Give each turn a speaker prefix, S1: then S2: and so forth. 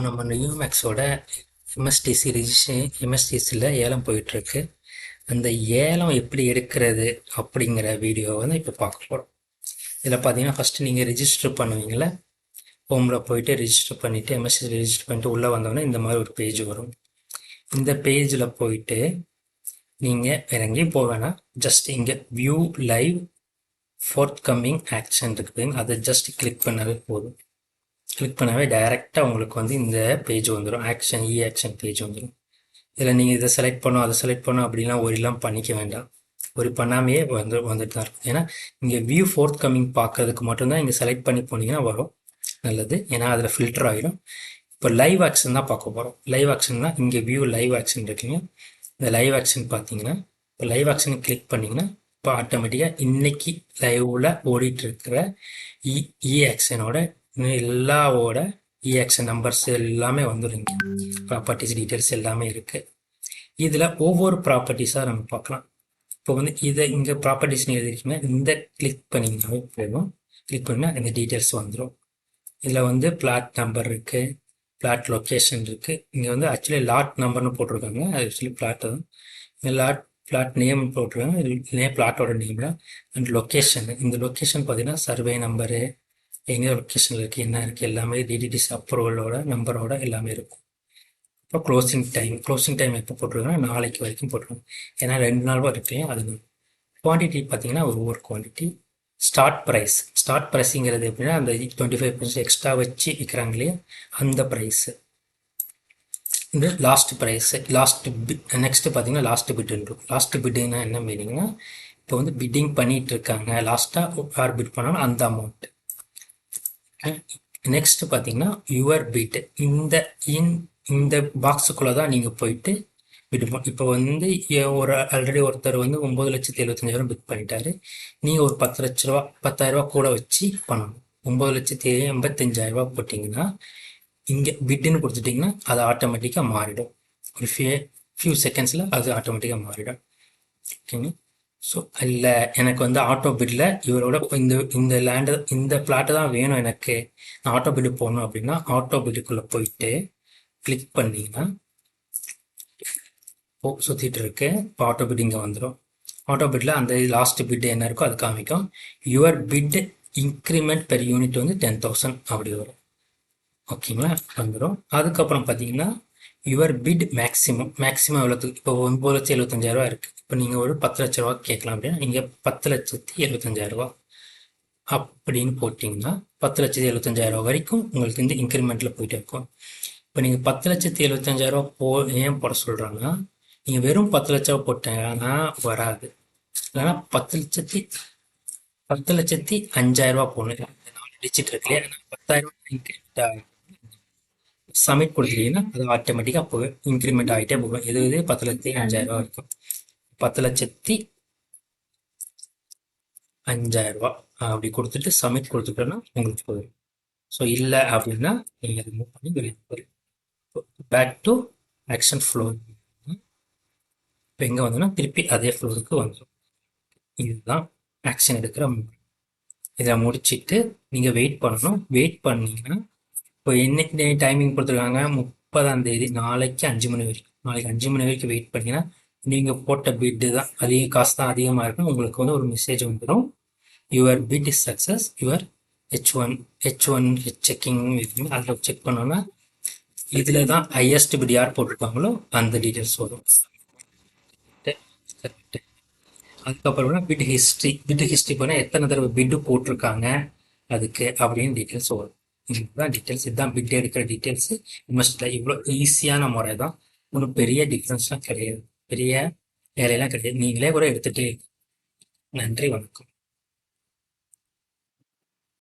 S1: நம்ம நியூமேக்ஸோட MSTC registration எம்எஸ்டிசியில் ஏலம் போயிட்டுருக்கு. அந்த ஏலம் எப்படி எடுக்கிறது அப்படிங்கிற வீடியோவை வந்து இப்போ பார்க்க போகிறோம். இதில் பார்த்தீங்கன்னா ஃபஸ்ட்டு நீங்கள் ரிஜிஸ்டர் பண்ணுவீங்களே, ஹோமில் போயிட்டு ரிஜிஸ்டர் பண்ணிவிட்டு எம்எஸ்டிசி ரிஜிஸ்டர் பண்ணிட்டு உள்ளே வந்தோடனே இந்த மாதிரி ஒரு பேஜ் வரும். இந்த பேஜில் போயிட்டு நீங்கள் வேற எங்கேயும் போக வேணாம், ஜஸ்ட் இங்கே view live fourth coming action இருக்குது, அதை ஜஸ்ட் கிளிக் பண்ணாவே போதும். கிளிக் பண்ணாவே டைரெக்டாக உங்களுக்கு வந்து இந்த பேஜ் வந்துடும், ஆக்ஷன் ஆக்ஷன் பேஜ் வந்துடும். இதில் நீங்கள் இதை செலக்ட் பண்ணோம் அதை செலக்ட் பண்ணோம் அப்படிலாம் ஒரிலாம் பண்ணிக்க வேண்டாம், ஒரு பண்ணாமையே வந்துட்டு தான் இருக்கும். ஏன்னா இங்கே வியூ ஃபோர்த் கம்மிங் பார்க்கறதுக்கு மட்டும்தான் இங்கே செலக்ட் பண்ணி போனீங்கன்னா வரும், நல்லது. ஏன்னா அதில் ஃபில்டர் ஆகிடும். இப்போ லைவ் ஆக்ஷன் தான் பார்க்க போகிறோம். லைவ் ஆக்ஷன் தான் இங்கே வியூ லைவ் ஆக்ஷன் இருக்குங்க. இந்த லைவ் ஆக்ஷன் பார்த்தீங்கன்னா இப்போ லைவ் ஆக்ஷனை கிளிக் பண்ணிங்கன்னா இப்போ ஆட்டோமேட்டிக்காக இன்னைக்கு லைவில் ஓடிட்டு இருக்கிற ஆக்ஷனோட எல்லாவோட ஆக்ஷன் நம்பர்ஸ் எல்லாமே வந்துடுங்க. ப்ராப்பர்ட்டிஸ் டீட்டெயில்ஸ் எல்லாமே இருக்குது. இதில் ஒவ்வொரு ப்ராப்பர்ட்டிஸாக நம்ம பார்க்கலாம். இப்போ வந்து இதை இங்கே ப்ராப்பர்ட்டிஸ்னு எழுதிருக்கீங்கன்னா இந்த கிளிக் பண்ணிங்கனாவே போதும். கிளிக் பண்ணால் இந்த டீட்டெயில்ஸ் வந்துடும். இதில் வந்து பிளாட் நம்பர் இருக்குது, பிளாட் லொக்கேஷன் இருக்குது. இங்கே வந்து ஆக்சுவலி லாட் நம்பர்னு போட்டிருக்காங்க, அது ஆக்சுவலி பிளாட் தான். இங்கே பிளாட் நேம் போட்டிருக்காங்க, இதே பிளாட்டோட நேம் தான். அண்ட் லொக்கேஷன், இந்த லொக்கேஷன் பார்த்தீங்கன்னா சர்வே நம்பரு, எங்கே லொக்கேஷனில் இருக்குது என்ன இருக்குது எல்லாமே டிடிடிஸ் அப்ரூவலோட நம்பரோட எல்லாமே இருக்கும். இப்போ க்ளோசிங் டைம் எப்போ போட்டிருக்காங்கன்னா நாளைக்கு வரைக்கும் போட்டிருக்காங்க. ஏன்னா 2 நாள் இருக்கு. அது குவான்டிட்டி பார்த்தீங்கன்னா ஒவ்வொரு குவான்டிட்டி. ஸ்டார்ட் ப்ரைஸுங்கிறது எப்படின்னா அந்த 25% எக்ஸ்ட்ரா வச்சு விற்கிறாங்க இல்லையா, அந்த ப்ரைஸு. இந்த லாஸ்ட் ப்ரைஸு, நெக்ஸ்ட்டு பார்த்தீங்கன்னா லாஸ்ட் பிட்டுன்னு இருக்கும். லாஸ்ட் பிட்டுன்னா என்ன மீனிங்னா இப்போ வந்து பிட்டிங் பண்ணிகிட்டு இருக்காங்க, லாஸ்ட்டாக யார் பிட் பண்ணாலும் அந்த அமௌண்ட். நெக்ஸ்ட் பார்த்தீங்கன்னா யுவர் பிட், இந்த பாக்ஸுக்குள்ளே தான் நீங்கள் போயிட்டு பிட் பண்ணணும். இப்போ வந்து ஆல்ரெடி ஒருத்தர் வந்து 9,75,000 பிட் பண்ணிட்டாரு. நீங்கள் ஒரு 10,000 கூட வச்சு பண்ணணும். 9,85,000 போட்டிங்கன்னா இங்கே பிட்டுன்னு கொடுத்துட்டிங்கன்னா அது ஆட்டோமேட்டிக்காக மாறிடும். ஒரு ஃபியூ செகண்ட்ஸில் அது ஆட்டோமேட்டிக்காக மாறிடும். ஓகேங்க. ஸோ இல்லை எனக்கு வந்து ஆட்டோ பிட்டில் இவரோட இந்த லேண்டு இந்த பிளாட்டு தான் வேணும், எனக்கு நான் ஆட்டோ பிட்டு போகணும் அப்படின்னா ஆட்டோ பிட்டுக்குள்ளே போயிட்டு கிளிக் பண்ணிங்கன்னா சுற்றிட்டு இருக்கு. இப்போ ஆட்டோ பிட் இங்கே வந்துடும். ஆட்டோ பிட்டில் அந்த லாஸ்ட் பிட் என்ன இருக்கோ அது காமிக்கும். Your bit increment per unit வந்து 10,000 அப்படி வரும். ஓகேங்களா, வந்துடும். அதுக்கப்புறம் பார்த்தீங்கன்னா யுவர் பிட் மேக்ஸிமம் எவ்வளோத்துக்கு, இப்போ 9,75,000 இருக்குது. இப்போ நீங்கள் ஒரு 10 லட்ச ரூபா கேட்கலாம் அப்படின்னா நீங்கள் 10,75,000 அப்படின்னு போட்டிங்கன்னா 10,75,000 வரைக்கும் உங்களுக்கு இந்த இன்க்ரிமெண்ட்டில் போயிட்டு இருக்கும். இப்போ நீங்கள் 10,75,000 ஏன் போட சொல்கிறாங்கன்னா, நீங்கள் வெறும் 10 லட்ச ரூபா போட்டீங்கன்னா வராது. இல்லைன்னா 10,05,000 போடணும். 4 டிஜிட் இருக்கு இல்லையா, 10,000 இன்க்ரிமெண்ட் ஆகும். சப்மிட் கொடுத்துட்டீங்கன்னா அது ஆட்டோமேட்டிக்காக போகும், இன்க்ரிமெண்ட் ஆகிட்டே போகும். இது 10,05,000 இருக்கும். 10,05,000 அப்படி கொடுத்துட்டு சப்மிட் கொடுத்துட்டோன்னா உங்களுக்கு போயிடும். ஸோ இல்லை அப்படின்னா நீங்கள் ரிமூவ் பண்ணி வெளியே போயிடும். Back to action floor. இப்போ எங்கே வந்தோன்னா திருப்பி அதே ஃப்ளோருக்கு வந்துடும். இதுதான் ஆக்ஷன் எடுக்கிற முறை. இதை முடிச்சுட்டு நீங்கள் வெயிட் பண்ணணும். வெயிட் பண்ணிங்கன்னா இப்போ என்னைக்கு டைமிங் கொடுத்துருக்காங்க, 30ஆம் தேதி, நாளைக்கு 5 மணி வரைக்கும். நாளைக்கு 5 மணி வரைக்கும் வெயிட் பண்ணிங்கன்னா நீங்கள் போட்ட பிட்டு தான் அதிக காசு தான் அதிகமாக இருக்கும். உங்களுக்கு வந்து ஒரு மெசேஜ் வந்துடும், your bit is success, your H1 checking இருக்குங்க. அதில் செக் பண்ணோன்னா இதில் தான் ஹையஸ்ட் பிட் யார் போட்டிருக்காங்களோ அந்த டீட்டெயில்ஸ் வரும். அதுக்கப்புறம் பிட் ஹிஸ்ட்ரி போனால் எத்தனை தடவை பிட்டு போட்டிருக்காங்க அதுக்கு அப்படின்னு டீட்டெயில்ஸ் வரும். இதுதான் டீட்டெயில்ஸ், இதுதான் பிட் எடுக்கிற டீட்டெயில்ஸு. இன்வெஸ்ட்டில் இவ்வளோ ஈஸியான முறை தான், ஒன்றும் பெரிய டிஃப்ரென்ஸ்லாம் கிடையாது, பெரிய வேலையெல்லாம் கிடையாது. நீங்களே கூட எடுத்துகிட்டு. நன்றி, வணக்கம்.